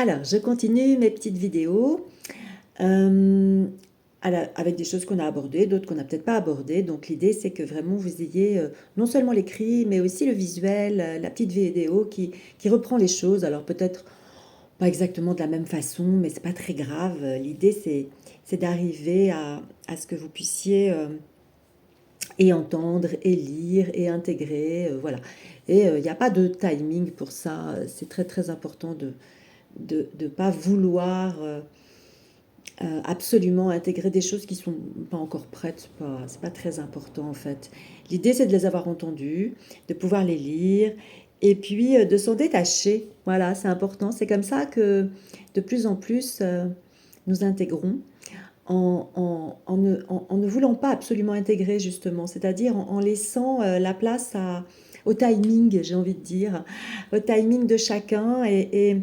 Alors, je continue mes petites vidéos euh, avec des choses qu'on a abordées, d'autres qu'on n'a peut-être pas abordées. Donc, l'idée, c'est que vraiment vous ayez non seulement l'écrit, mais aussi le visuel, la petite vidéo qui reprend les choses. Alors, peut-être pas exactement de la même façon, mais c'est pas très grave. L'idée, c'est d'arriver à ce que vous puissiez et entendre, et lire, et intégrer. Voilà. Et il n'y a pas de timing pour ça. C'est très, très important de ne pas vouloir absolument intégrer des choses qui sont pas encore prêtes. C'est pas très important en fait. L'idée c'est de les avoir entendues, de pouvoir les lire et puis de s'en détacher. Voilà, c'est important. C'est comme ça que de plus en plus nous intégrons en ne voulant pas absolument intégrer justement, c'est-à-dire en laissant la place au timing, j'ai envie de dire, au timing de chacun et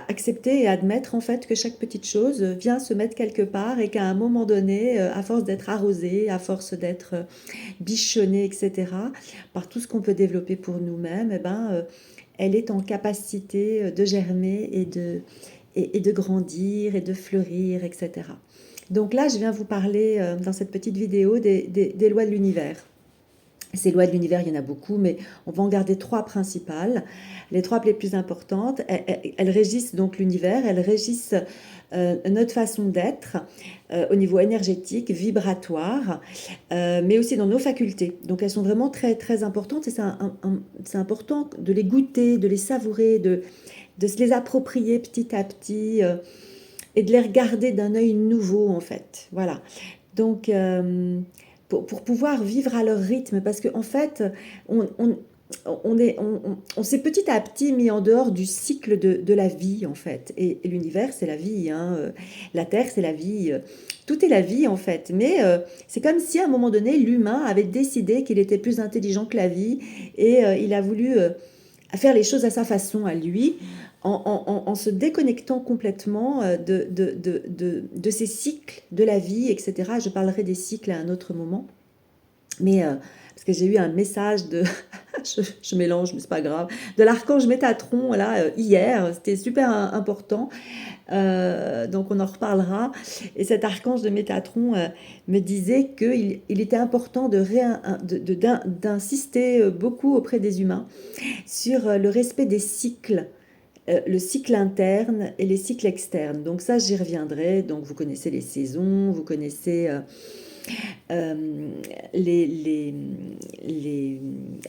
accepter et admettre en fait que chaque petite chose vient se mettre quelque part et qu'à un moment donné, à force d'être arrosée, à force d'être bichonnée, etc., par tout ce qu'on peut développer pour nous-mêmes, eh ben, elle est en capacité de germer et de grandir et de fleurir, etc. Donc là, je viens vous parler dans cette petite vidéo des lois de l'univers. Ces lois de l'univers, il y en a beaucoup, mais on va en garder trois principales. Les trois les plus importantes, elles régissent donc l'univers, elles régissent notre façon d'être au niveau énergétique, vibratoire, mais aussi dans nos facultés. Donc elles sont vraiment très très importantes et c'est important de les goûter, de les savourer, de se les approprier petit à petit et de les regarder d'un œil nouveau en fait. Voilà. Donc pour pouvoir vivre à leur rythme, parce qu'en fait, on, on, on s'est petit à petit mis en dehors du cycle de la vie, en fait. Et l'univers, c'est la vie, hein. La Terre, c'est la vie. Tout est la vie, en fait. Mais c'est comme si, à un moment donné, l'humain avait décidé qu'il était plus intelligent que la vie et il a voulu faire les choses à sa façon, à lui, en se déconnectant complètement de ces cycles de la vie, etc. Je parlerai des cycles à un autre moment. Mais parce que j'ai eu un message de, je mélange, mais c'est pas grave, de l'archange Métatron là hier, c'était super important. Donc on en reparlera. Et cet archange de Métatron me disait qu'il était important d'insister beaucoup auprès des humains sur le respect des cycles, le cycle interne et les cycles externes. Donc ça, j'y reviendrai. Donc vous connaissez les saisons, vous connaissez euh, les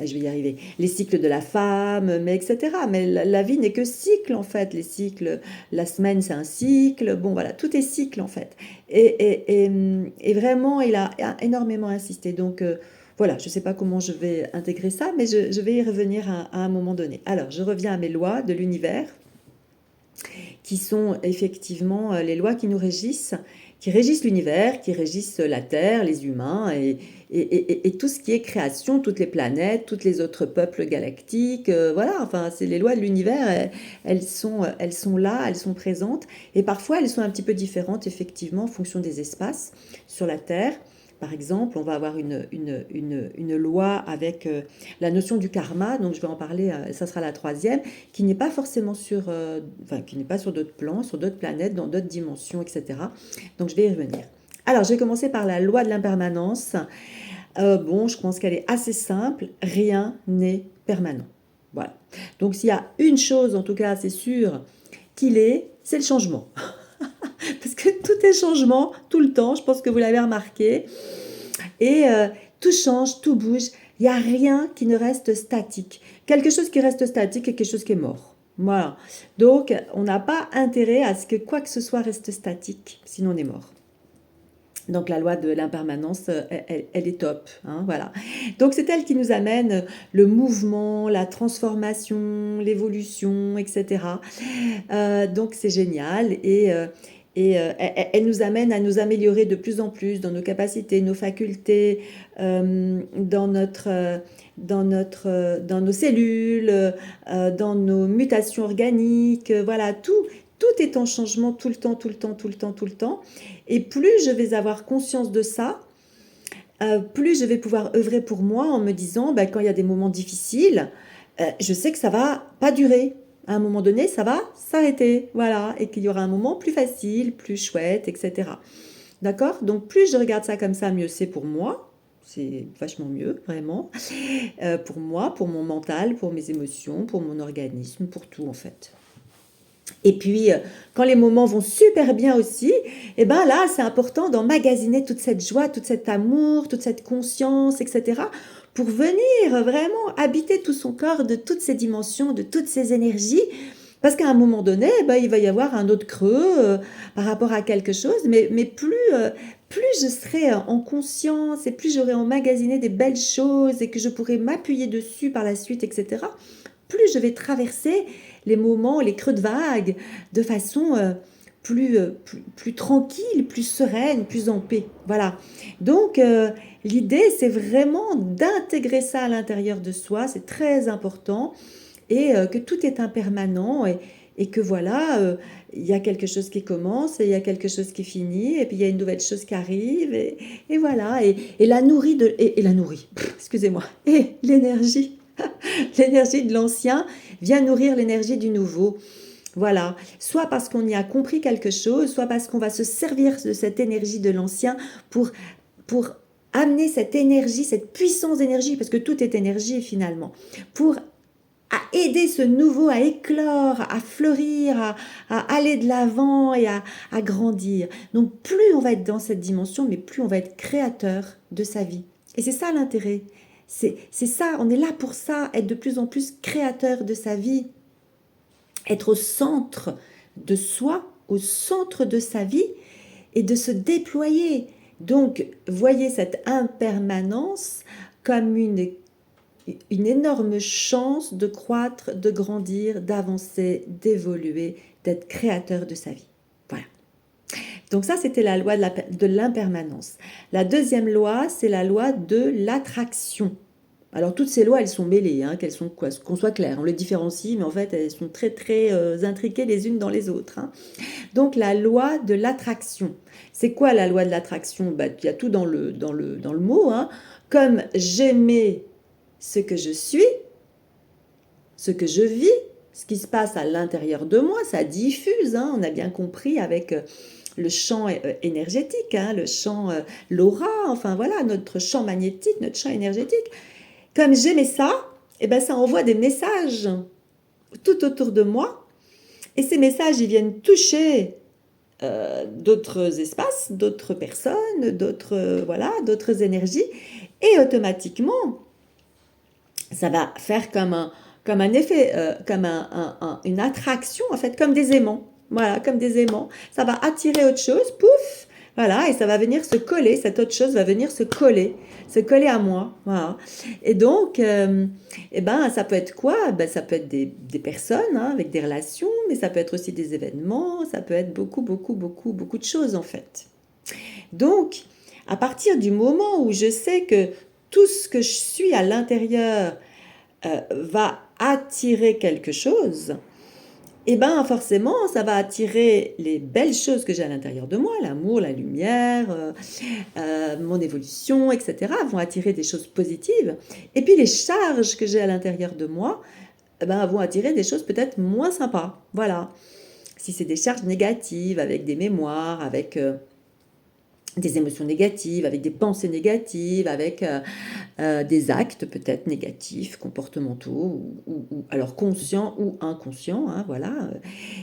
je vais y arriver, les cycles de la femme, mais etc. Mais la vie n'est que cycle en fait. Les cycles, la semaine c'est un cycle. Bon voilà, tout est cycle en fait. Et vraiment, il a énormément insisté. Donc voilà, je ne sais pas comment je vais intégrer ça, mais je vais y revenir à un moment donné. Alors, je reviens à mes lois de l'univers, qui sont effectivement les lois qui régissent l'univers, qui régissent la Terre, les humains et tout ce qui est création, toutes les planètes, tous les autres peuples galactiques. Voilà, enfin, c'est les lois de l'univers, elles sont là, elles sont présentes et parfois elles sont un petit peu différentes effectivement en fonction des espaces sur la Terre. Par exemple, on va avoir une loi avec la notion du karma, donc je vais en parler, ça sera la troisième, qui n'est pas forcément enfin, qui n'est pas sur d'autres plans, sur d'autres planètes, dans d'autres dimensions, etc. Donc je vais y revenir. Alors, je vais commencer par la loi de l'impermanence. Bon, je pense qu'elle est assez simple, rien n'est permanent. Voilà. Donc s'il y a une chose, en tout cas, c'est sûr c'est le changement. Parce que tout est changement, tout le temps, je pense que vous l'avez remarqué. Et tout change, tout bouge. Il n'y a rien qui ne reste statique. Quelque chose qui reste statique est quelque chose qui est mort. Voilà. Donc, on n'a pas intérêt à ce que quoi que ce soit reste statique, sinon on est mort. Donc la loi de l'impermanence, elle est top, hein, voilà. Donc c'est elle qui nous amène le mouvement, la transformation, l'évolution, etc. Donc c'est génial elle nous amène à nous améliorer de plus en plus dans nos capacités, nos facultés, dans nos cellules, dans nos mutations organiques, voilà, tout est en changement tout le temps, tout le temps, tout le temps, tout le temps. Et plus je vais avoir conscience de ça, plus je vais pouvoir œuvrer pour moi en me disant, bah, quand il y a des moments difficiles, je sais que ça va pas durer. à un moment donné, ça va s'arrêter, voilà, et qu'il y aura un moment plus facile, plus chouette, etc. D'accord? Donc plus je regarde ça comme ça, mieux c'est pour moi. C'est vachement mieux, vraiment. Pour moi, pour mon mental, pour mes émotions, pour mon organisme, pour tout en fait. Et puis, quand les moments vont super bien aussi, et ben là, c'est important d'emmagasiner toute cette joie, tout cet amour, toute cette conscience, etc., pour venir vraiment habiter tout son corps de toutes ces dimensions, de toutes ces énergies. Parce qu'à un moment donné, ben, il va y avoir un autre creux par rapport à quelque chose, mais plus je serai en conscience et plus j'aurai emmagasiné des belles choses et que je pourrai m'appuyer dessus par la suite, etc., plus je vais traverser les moments, les creux de vague de façon plus tranquille, plus sereine, plus en paix. Voilà. Donc, l'idée, c'est vraiment d'intégrer ça à l'intérieur de soi. C'est très important. Et que tout est impermanent. Et que voilà, il y a quelque chose qui commence, et il y a quelque chose qui finit, et puis il y a une nouvelle chose qui arrive. Et voilà. Et la nourrit et la nourrit, excusez-moi, et l'énergie. L'énergie de l'ancien vient nourrir l'énergie du nouveau. Voilà, soit parce qu'on y a compris quelque chose, soit parce qu'on va se servir de cette énergie de l'ancien pour amener cette énergie, cette puissance d'énergie, parce que tout est énergie finalement, pour aider ce nouveau à éclore, à fleurir, à aller de l'avant et à grandir. Donc plus on va être dans cette dimension, mais plus on va être créateur de sa vie. Et c'est ça l'intérêt. C'est ça, on est là pour ça, être de plus en plus créateur de sa vie, être au centre de soi, au centre de sa vie et de se déployer. Donc, voyez cette impermanence comme une énorme chance de croître, de grandir, d'avancer, d'évoluer, d'être créateur de sa vie. Voilà. Donc ça, c'était la loi de l'impermanence. La deuxième loi, c'est la loi de l'attraction. Alors toutes ces lois, elles sont mêlées, hein, qu'on soit clair, on les différencie, mais en fait, elles sont très très intriquées les unes dans les autres. Hein. Donc la loi de l'attraction. C'est quoi la loi de l'attraction? Il y a tout dans le mot. Hein. Comme j'aimais ce que je suis, ce que je vis, ce qui se passe à l'intérieur de moi, ça diffuse, hein, on a bien compris avec le champ énergétique, hein, le champ, l'aura, enfin voilà, notre champ magnétique, notre champ énergétique. Comme j'aimais ça, eh ben, ça envoie des messages tout autour de moi, et ces messages, ils viennent toucher d'autres espaces, d'autres personnes, d'autres énergies, et automatiquement, ça va faire comme un effet, comme une attraction, en fait, comme des aimants. Voilà, comme des aimants. Ça va attirer autre chose, pouf, voilà, et ça va venir se coller, cette autre chose va venir se coller à moi. Voilà. Et donc, eh ben, ça peut être quoi? Ben, ça peut être des personnes hein, avec des relations, mais ça peut être aussi des événements, ça peut être beaucoup, beaucoup, beaucoup, beaucoup de choses, en fait. Donc, à partir du moment où je sais que tout ce que je suis à l'intérieur va attirer quelque chose, et bien forcément, ça va attirer les belles choses que j'ai à l'intérieur de moi, l'amour, la lumière, mon évolution, etc., vont attirer des choses positives. Et puis les charges que j'ai à l'intérieur de moi vont attirer des choses peut-être moins sympas. Voilà. Si c'est des charges négatives, avec des mémoires, avec des émotions négatives, avec des pensées négatives, avec des actes peut-être négatifs, comportementaux, ou alors conscients ou inconscients, hein, voilà.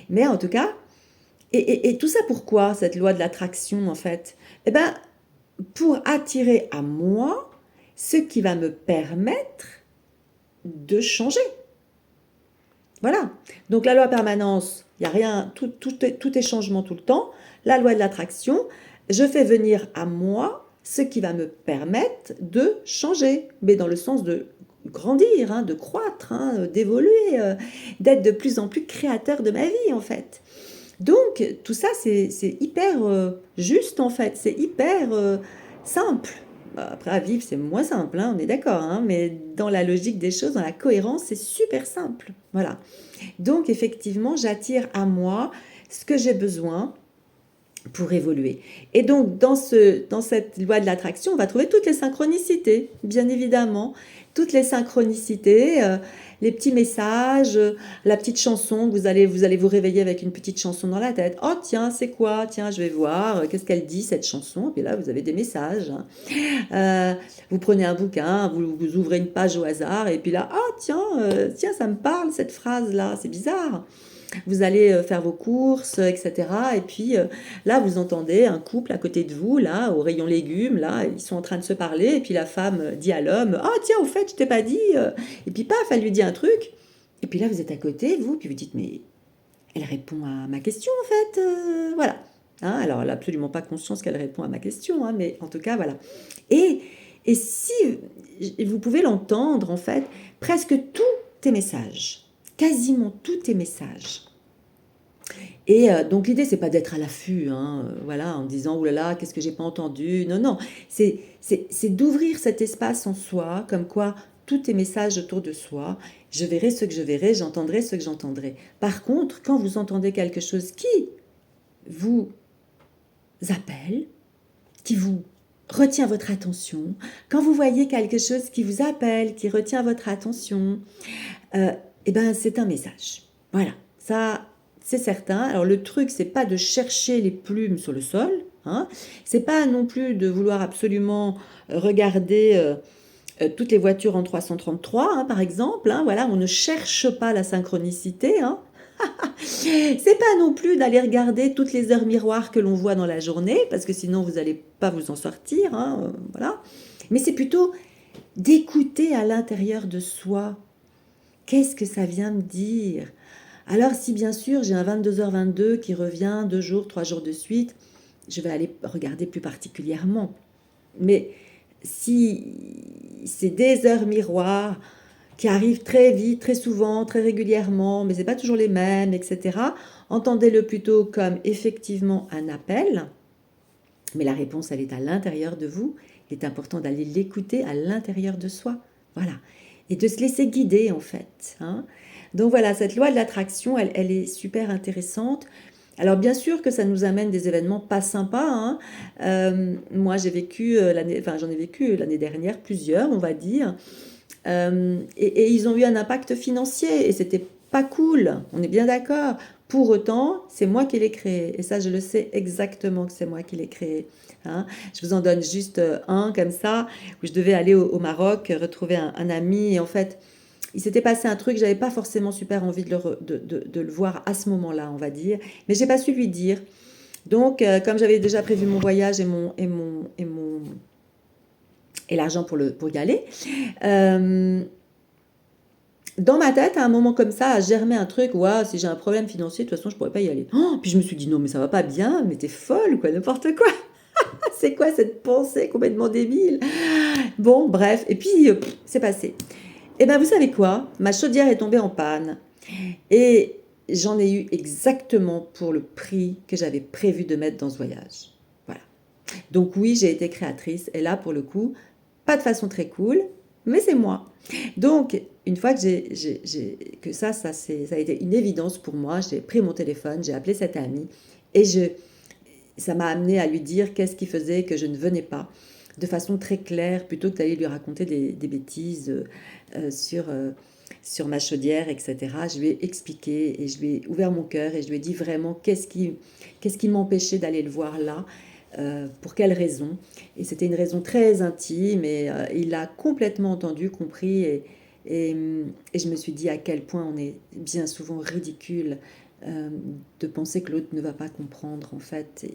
Mais en tout cas, et tout ça pourquoi, cette loi de l'attraction en fait? Eh bien, pour attirer à moi ce qui va me permettre de changer. Voilà. Donc la loi permanence, il n'y a rien, tout est changement tout le temps. La loi de l'attraction, je fais venir à moi ce qui va me permettre de changer, mais dans le sens de grandir, hein, de croître, hein, d'évoluer, d'être de plus en plus créateur de ma vie en fait. Donc tout ça c'est hyper juste en fait, c'est hyper simple. Après à vivre c'est moins simple, hein, on est d'accord, hein, mais dans la logique des choses, dans la cohérence, c'est super simple. Voilà. Donc effectivement j'attire à moi ce que j'ai besoin pour évoluer. Et donc, dans cette loi de l'attraction, on va trouver toutes les synchronicités, bien évidemment. Toutes les synchronicités, les petits messages, la petite chanson, vous allez vous réveiller avec une petite chanson dans la tête. Oh tiens, c'est quoi? Tiens, je vais voir, qu'est-ce qu'elle dit cette chanson? Et puis là, vous avez des messages, hein. Vous prenez un bouquin, vous ouvrez une page au hasard, et puis là, ah tiens, tiens, ça me parle cette phrase-là, c'est bizarre. Vous allez faire vos courses, etc. Et puis là, vous entendez un couple à côté de vous, là, au rayon légumes, là, ils sont en train de se parler. Et puis la femme dit à l'homme, ah tiens, au fait, je t'ai pas dit. Et puis paf, elle lui dit un truc. Et puis là, vous êtes à côté, vous, puis vous dites, mais elle répond à ma question, en fait. Voilà. Hein, alors, elle n'a absolument pas conscience qu'elle répond à ma question, hein, mais en tout cas, voilà. Et, et si vous pouvez l'entendre, en fait, presque tous tes messages, quasiment tous tes messages. Et donc l'idée, c'est pas d'être à l'affût, hein, voilà, en disant, oh là là, qu'est-ce que j'ai pas entendu. Non, non, c'est d'ouvrir cet espace en soi, comme quoi tous tes messages autour de soi, je verrai ce que je verrai, j'entendrai ce que j'entendrai. Par contre, quand vous entendez quelque chose qui vous appelle, qui vous retient votre attention, quand vous voyez quelque chose qui vous appelle, qui retient votre attention, eh ben c'est un message. Voilà, ça c'est certain. Alors le truc, c'est pas de chercher les plumes sur le sol, hein. C'est pas non plus de vouloir absolument regarder toutes les voitures en 333, hein, par exemple, hein. Voilà, on ne cherche pas la synchronicité, hein. C'est pas non plus d'aller regarder toutes les heures miroirs que l'on voit dans la journée, parce que sinon vous n'allez pas vous en sortir, hein, voilà. Mais c'est plutôt d'écouter à l'intérieur de soi. Qu'est-ce que ça vient me dire? Alors si bien sûr j'ai un 22h22 qui revient 2 jours, 3 jours de suite, je vais aller regarder plus particulièrement. Mais si c'est des heures miroirs qui arrivent très vite, très souvent, très régulièrement, mais c'est pas toujours les mêmes, etc., entendez-le plutôt comme effectivement un appel, mais la réponse, elle est à l'intérieur de vous. Il est important d'aller l'écouter à l'intérieur de soi. Voilà. Et de se laisser guider, en fait, hein. Donc voilà, cette loi de l'attraction, elle est super intéressante. Alors bien sûr que ça nous amène des événements pas sympas, hein. Moi, j'en ai vécu l'année dernière plusieurs, on va dire. Et ils ont eu un impact financier et c'était pas cool, on est bien d'accord. Pour autant, c'est moi qui l'ai créé et ça, je le sais exactement que c'est moi qui l'ai créé, hein. Je vous en donne juste un comme ça, où je devais aller au Maroc, retrouver un ami et en fait, il s'était passé un truc, j'avais pas forcément super envie de le voir à ce moment-là, on va dire, mais j'ai pas su lui dire. Donc, comme j'avais déjà prévu mon voyage et l'argent pour y aller, dans ma tête, à un moment comme ça, a germé un truc, ouah, si j'ai un problème financier, de toute façon, je pourrais pas y aller. Oh, puis je me suis dit, non, mais ça va pas bien, mais t'es folle, quoi, n'importe quoi. C'est quoi cette pensée complètement débile? Bon, bref, et puis, c'est passé. Et ben, vous savez quoi? Ma chaudière est tombée en panne. Et j'en ai eu exactement pour le prix que j'avais prévu de mettre dans ce voyage. Voilà. Donc oui, j'ai été créatrice. Et là, pour le coup, pas de façon très cool, mais c'est moi. Donc, une fois que ça a été une évidence pour moi, j'ai pris mon téléphone, j'ai appelé cette amie et ça m'a amené à lui dire qu'est-ce qui faisait que je ne venais pas de façon très claire, plutôt que d'aller lui raconter des bêtises sur ma chaudière, etc. Je lui ai expliqué et je lui ai ouvert mon cœur et je lui ai dit vraiment qu'est-ce qui m'empêchait d'aller le voir là, pour quelle raison. Et c'était une raison très intime et il a complètement entendu, compris et je me suis dit à quel point on est bien souvent ridicule de penser que l'autre ne va pas comprendre en fait.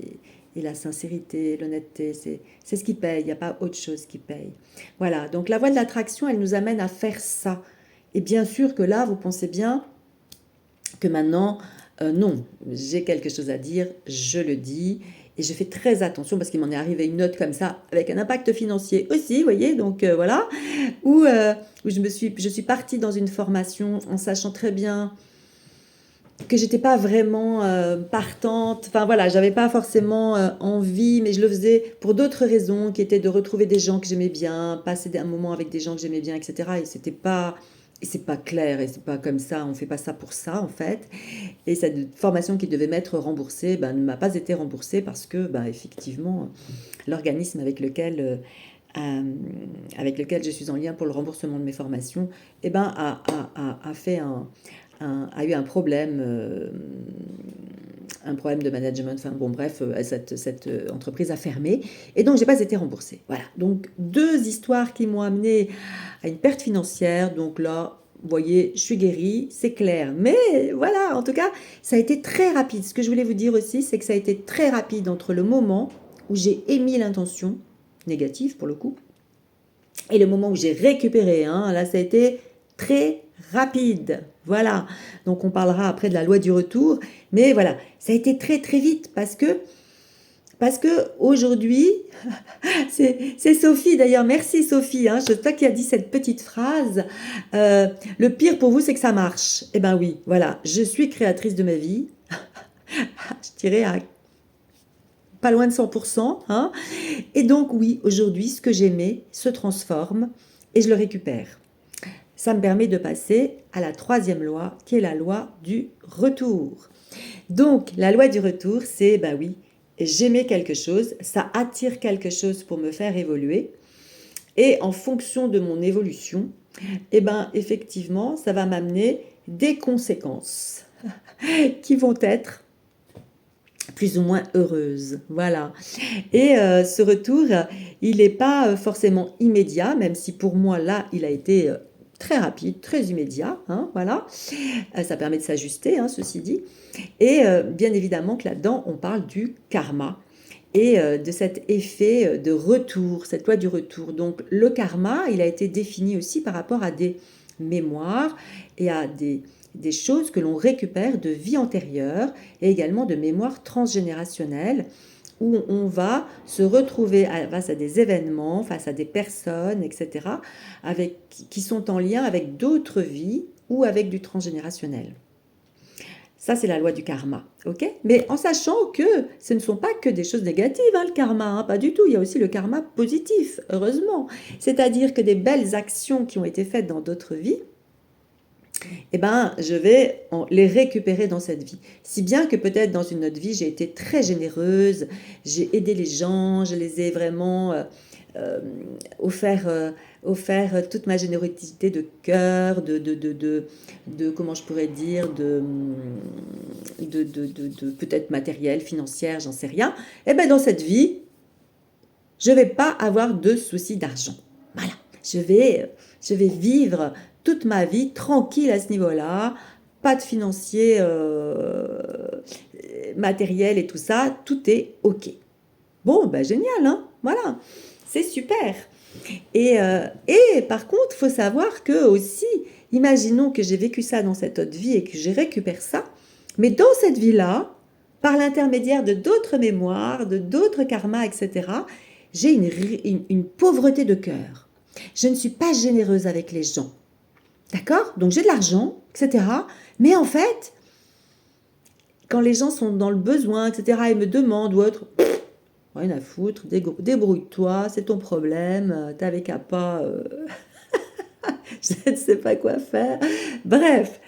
Et la sincérité, l'honnêteté, c'est ce qui paye, il n'y a pas autre chose qui paye. Voilà, donc la voie de l'attraction, elle nous amène à faire ça. Et bien sûr que là, vous pensez bien que maintenant, non, j'ai quelque chose à dire, je le dis, et je fais très attention parce qu'il m'en est arrivé une note comme ça, avec un impact financier aussi, vous voyez, donc voilà, où je suis partie dans une formation en sachant très bien que j'étais pas vraiment partante, enfin voilà, j'avais pas forcément envie, mais je le faisais pour d'autres raisons, qui étaient de retrouver des gens que j'aimais bien, passer un moment avec des gens que j'aimais bien, etc. Et c'était pas et c'est pas clair, et c'est pas comme ça, on fait pas ça pour ça en fait. Et cette formation qui devait m'être remboursée, ben, ne m'a pas été remboursée parce que, ben, effectivement, l'organisme euh, avec lequel je suis en lien pour le remboursement de mes formations, eh ben, a fait a eu un problème de management. Enfin bon, bref, cette entreprise a fermé et donc j'ai pas été remboursée. Voilà. Donc deux histoires qui m'ont amené à une perte financière. Donc là, vous voyez, je suis guérie, c'est clair. Mais voilà, en tout cas, ça a été très rapide. Ce que je voulais vous dire aussi, c'est que ça a été très rapide entre le moment où j'ai émis l'intention négative pour le coup et le moment où j'ai récupéré. Hein, là, ça a été très rapide. Voilà. Donc on parlera après de la loi du retour. Mais voilà, ça a été très très vite parce que aujourd'hui, c'est Sophie d'ailleurs, merci Sophie, hein, c'est toi qui as dit cette petite phrase. Le pire pour vous, c'est que ça marche. Eh ben oui, voilà, je suis créatrice de ma vie, je dirais à pas loin de 100%. Hein, et donc oui, aujourd'hui, ce que j'aimais se transforme et je le récupère. Ça me permet de passer à la troisième loi, qui est la loi du retour. Donc, la loi du retour, c'est, ben oui, j'aimais quelque chose, ça attire quelque chose pour me faire évoluer. Et en fonction de mon évolution, eh ben, effectivement, ça va m'amener des conséquences qui vont être plus ou moins heureuses. Voilà. Et ce retour, il n'est pas forcément immédiat, même si pour moi, là, il a été très rapide, très immédiat. Hein, voilà. Ça permet de s'ajuster, hein, ceci dit. Et bien évidemment que là-dedans, on parle du karma et de cet effet de retour, cette loi du retour. Donc le karma, il a été défini aussi par rapport à des mémoires et à des choses que l'on récupère de vie antérieure et également de mémoires transgénérationnelles où on va se retrouver face à des événements, face à des personnes, etc., qui sont en lien avec d'autres vies ou avec du transgénérationnel. Ça, c'est la loi du karma, ok? Mais en sachant que ce ne sont pas que des choses négatives, hein, le karma, hein, pas du tout. Il y a aussi le karma positif, heureusement. C'est-à-dire que des belles actions qui ont été faites dans d'autres vies, eh ben, je vais les récupérer dans cette vie. Si bien que peut-être dans une autre vie, j'ai été très généreuse, j'ai aidé les gens, je les ai vraiment euh, offert, offert toute ma générosité de cœur, comment je pourrais dire, peut-être matériel, financière, j'en sais rien. Eh bien, dans cette vie, je ne vais pas avoir de soucis d'argent. Voilà, je vais vivre toute ma vie tranquille à ce niveau-là, pas de financier matériel et tout ça, tout est OK. Bon, ben génial, hein, voilà, c'est super. Et par contre, il faut savoir que aussi, imaginons que j'ai vécu ça dans cette autre vie et que je récupère ça, mais dans cette vie-là, par l'intermédiaire de d'autres mémoires, de d'autres karmas, etc., j'ai une pauvreté de cœur. Je ne suis pas généreuse avec les gens. D'accord? Donc j'ai de l'argent, etc. Mais en fait, quand les gens sont dans le besoin, etc., ils me demandent ou autre, rien à foutre, débrouille-toi, c'est ton problème, t'avais qu'à pas, je ne sais pas quoi faire. Bref.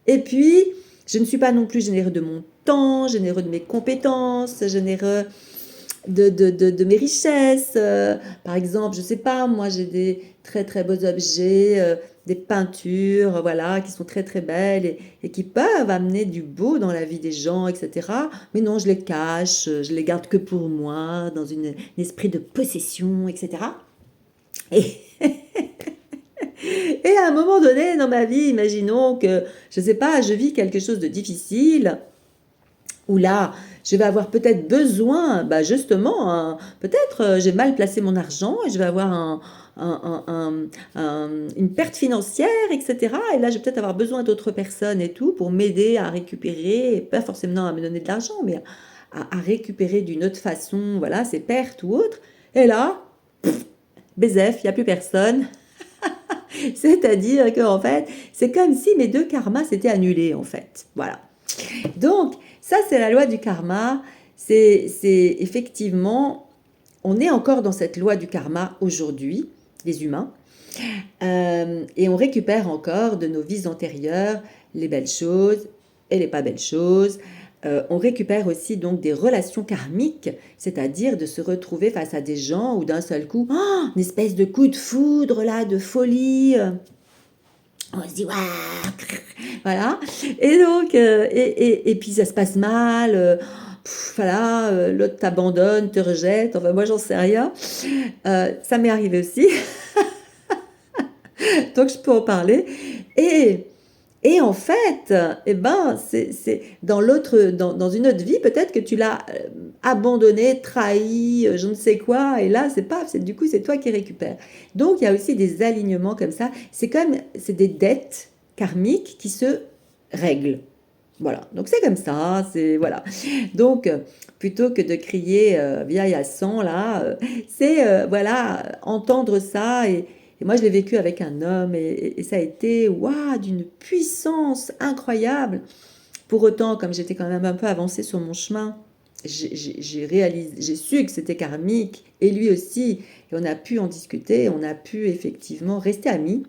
Et puis, je ne suis pas non plus généreux de mon temps, généreux de mes compétences, généreux de mes richesses. Par exemple, je ne sais pas, moi j'ai des très très beaux objets, des peintures, voilà, qui sont très très belles et qui peuvent amener du beau dans la vie des gens, etc. Mais non, je les cache, je les garde que pour moi, dans un esprit de possession, etc. Et, et à un moment donné dans ma vie, imaginons que, je ne sais pas, je vis quelque chose de difficile, où là, je vais avoir peut-être besoin, bah justement, peut-être j'ai mal placé mon argent et je vais avoir une perte financière, etc. Et là, je vais peut-être avoir besoin d'autres personnes et tout pour m'aider à récupérer, pas forcément à me donner de l'argent, mais à récupérer d'une autre façon, voilà, ces pertes ou autres. Et là, Bézef, il n'y a plus personne. C'est-à-dire qu'en fait, c'est comme si mes deux karmas s'étaient annulés, en fait. Voilà. Donc, ça, c'est la loi du karma. C'est effectivement, on est encore dans cette loi du karma aujourd'hui, les humains. Et on récupère encore de nos vies antérieures les belles choses et les pas belles choses. On récupère aussi donc des relations karmiques, c'est-à-dire de se retrouver face à des gens où d'un seul coup, oh, une espèce de coup de foudre là, de folie. On se dit waouh, voilà. Et donc, et puis ça se passe mal. Voilà, l'autre t'abandonne, te rejette. Enfin, moi, j'en sais rien. Ça m'est arrivé aussi, donc je peux en parler. Et Et en fait, eh ben, c'est dans dans une autre vie, peut-être que tu l'as abandonné, trahi, je ne sais quoi, et là, c'est pas, du coup, c'est toi qui récupères. Donc, il y a aussi des alignements comme ça. C'est des dettes karmiques qui se règlent. Voilà. Donc, c'est comme ça, c'est, voilà. Donc, plutôt que de crier vieille à sang, là, c'est, voilà, entendre ça et moi, je l'ai vécu avec un homme et ça a été waouh, d'une puissance incroyable. Pour autant, comme j'étais quand même un peu avancée sur mon chemin, j'ai su que c'était karmique et lui aussi. Et on a pu en discuter, on a pu effectivement rester amis,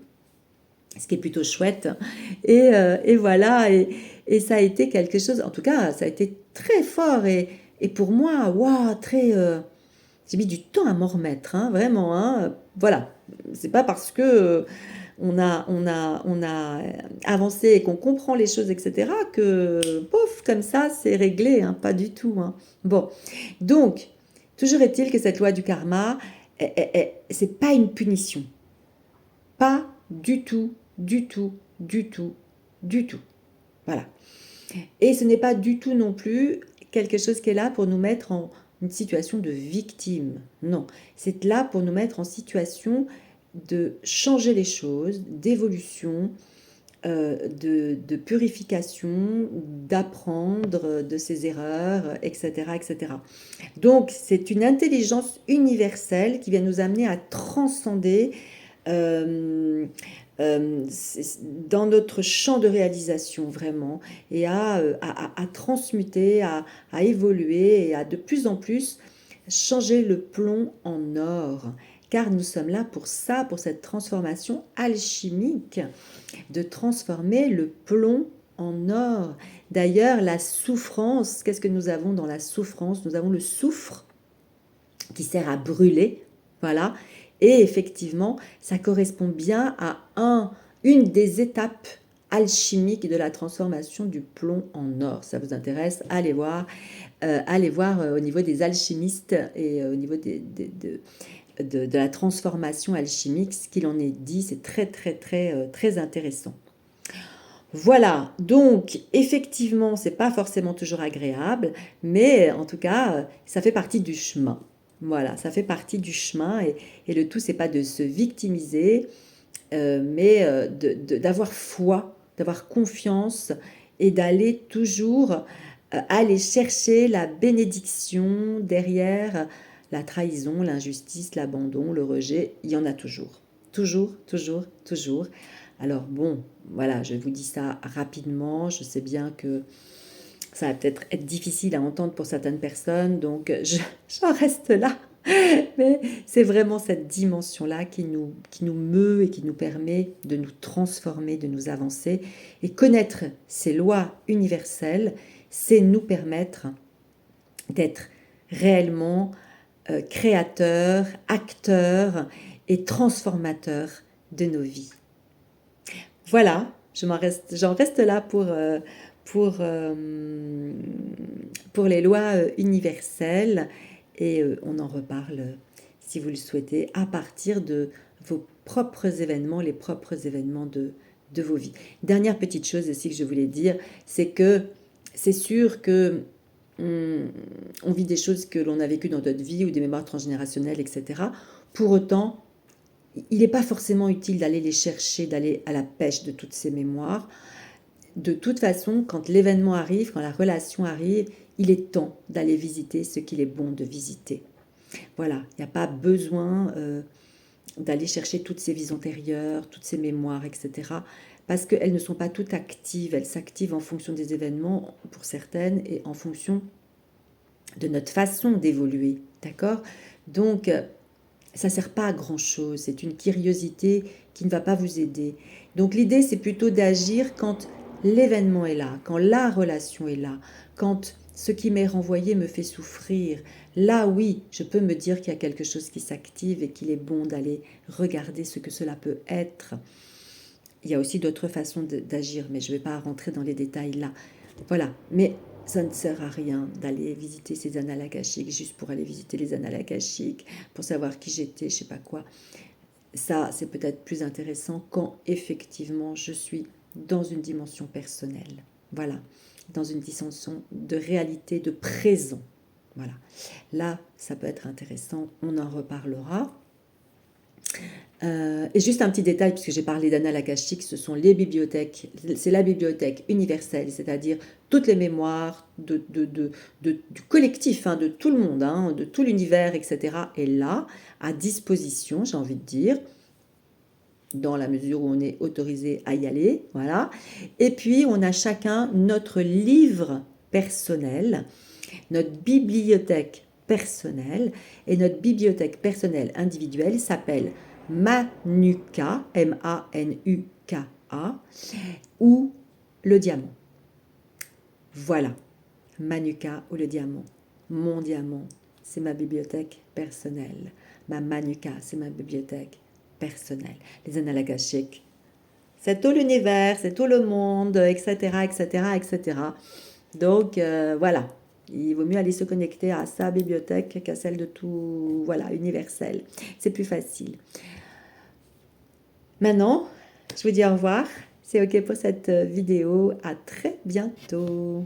ce qui est plutôt chouette. Et voilà, et ça a été quelque chose, en tout cas, ça a été très fort et pour moi, waouh, très. J'ai mis du temps à m'en remettre, hein, vraiment. Hein, voilà, c'est pas parce que on a avancé et qu'on comprend les choses, etc., que, pouf, comme ça, c'est réglé, hein, pas du tout. Hein. Bon, donc, toujours est-il que cette loi du karma, c'est pas une punition. Pas du tout, du tout, du tout, du tout. Voilà. Et ce n'est pas du tout non plus quelque chose qui est là pour nous mettre en une situation de victime. Non, c'est là pour nous mettre en situation de changer les choses, d'évolution, de purification, d'apprendre de ses erreurs, etc., etc. Donc, c'est une intelligence universelle qui vient nous amener à transcender euh, dans notre champ de réalisation vraiment et à transmuter, à évoluer et à de plus en plus changer le plomb en or. Car nous sommes là pour ça, pour cette transformation alchimique, de transformer le plomb en or. D'ailleurs, la souffrance, qu'est-ce que nous avons dans la souffrance? Nous avons le soufre qui sert à brûler, voilà. Et effectivement, ça correspond bien à une des étapes alchimiques de la transformation du plomb en or. Ça vous intéresse? Allez voir au niveau des alchimistes et au niveau de la transformation alchimique, ce qu'il en est dit, c'est très très très très intéressant. Voilà, donc effectivement, c'est pas forcément toujours agréable, mais en tout cas, ça fait partie du chemin. Voilà, ça fait partie du chemin et le tout, c'est pas de se victimiser, mais d'avoir foi, d'avoir confiance et d'aller toujours aller chercher la bénédiction derrière la trahison, l'injustice, l'abandon, le rejet. Il y en a toujours. Toujours, toujours, toujours. Alors bon, voilà, je vous dis ça rapidement. Je sais bien que ça va peut-être être difficile à entendre pour certaines personnes, donc j'en reste là. Mais c'est vraiment cette dimension-là qui nous meut et qui nous permet de nous transformer, de nous avancer. Et connaître ces lois universelles, c'est nous permettre d'être réellement créateurs, acteurs et transformateurs de nos vies. Voilà, j'en reste là pour, euh, pour les lois universelles et on en reparle si vous le souhaitez à partir de vos propres événements, les propres événements de vos vies. Dernière petite chose aussi que je voulais dire, c'est que c'est sûr que on vit des choses que l'on a vécues dans notre vie ou des mémoires transgénérationnelles, etc. Pour autant, il n'est pas forcément utile d'aller les chercher, d'aller à la pêche de toutes ces mémoires. De toute façon, quand l'événement arrive, quand la relation arrive, il est temps d'aller visiter ce qu'il est bon de visiter. Voilà, il n'y a pas besoin d'aller chercher toutes ces vies antérieures, toutes ces mémoires, etc. Parce qu'elles ne sont pas toutes actives, elles s'activent en fonction des événements pour certaines et en fonction de notre façon d'évoluer, d'accord? Donc, ça ne sert pas à grand-chose. C'est une curiosité qui ne va pas vous aider. Donc l'idée, c'est plutôt d'agir quand l'événement est là, quand la relation est là, quand ce qui m'est renvoyé me fait souffrir. Là, oui, je peux me dire qu'il y a quelque chose qui s'active et qu'il est bon d'aller regarder ce que cela peut être. Il y a aussi d'autres façons d'agir, mais je ne vais pas rentrer dans les détails là. Voilà, mais ça ne sert à rien d'aller visiter ces annales akashiques juste pour aller visiter les annales akashiques, pour savoir qui j'étais, je sais pas quoi. Ça, c'est peut-être plus intéressant quand effectivement je suis dans une dimension personnelle. Voilà, dans une dimension de réalité, de présent. Voilà. Là, ça peut être intéressant, on en reparlera. Et juste un petit détail, puisque j'ai parlé d'annales akashiques, ce sont les bibliothèques, c'est la bibliothèque universelle, c'est-à-dire toutes les mémoires du collectif, hein, de tout le monde, hein, de tout l'univers, etc., est là, à disposition, j'ai envie de dire, dans la mesure où on est autorisé à y aller, voilà. Et puis, on a chacun notre livre personnel, notre bibliothèque personnelle, et notre bibliothèque personnelle individuelle s'appelle Manuka, M-A-N-U-K-A, ou le diamant. Voilà, Manuka ou le diamant. Mon diamant, c'est ma bibliothèque personnelle. Ma Manuka, c'est ma bibliothèque personnelle. Les annales akashiques, c'est tout l'univers, c'est tout le monde, etc., etc., etc. Donc, voilà. Il vaut mieux aller se connecter à sa bibliothèque qu'à celle de tout, voilà, universel. C'est plus facile. Maintenant, je vous dis au revoir. C'est OK pour cette vidéo. À très bientôt.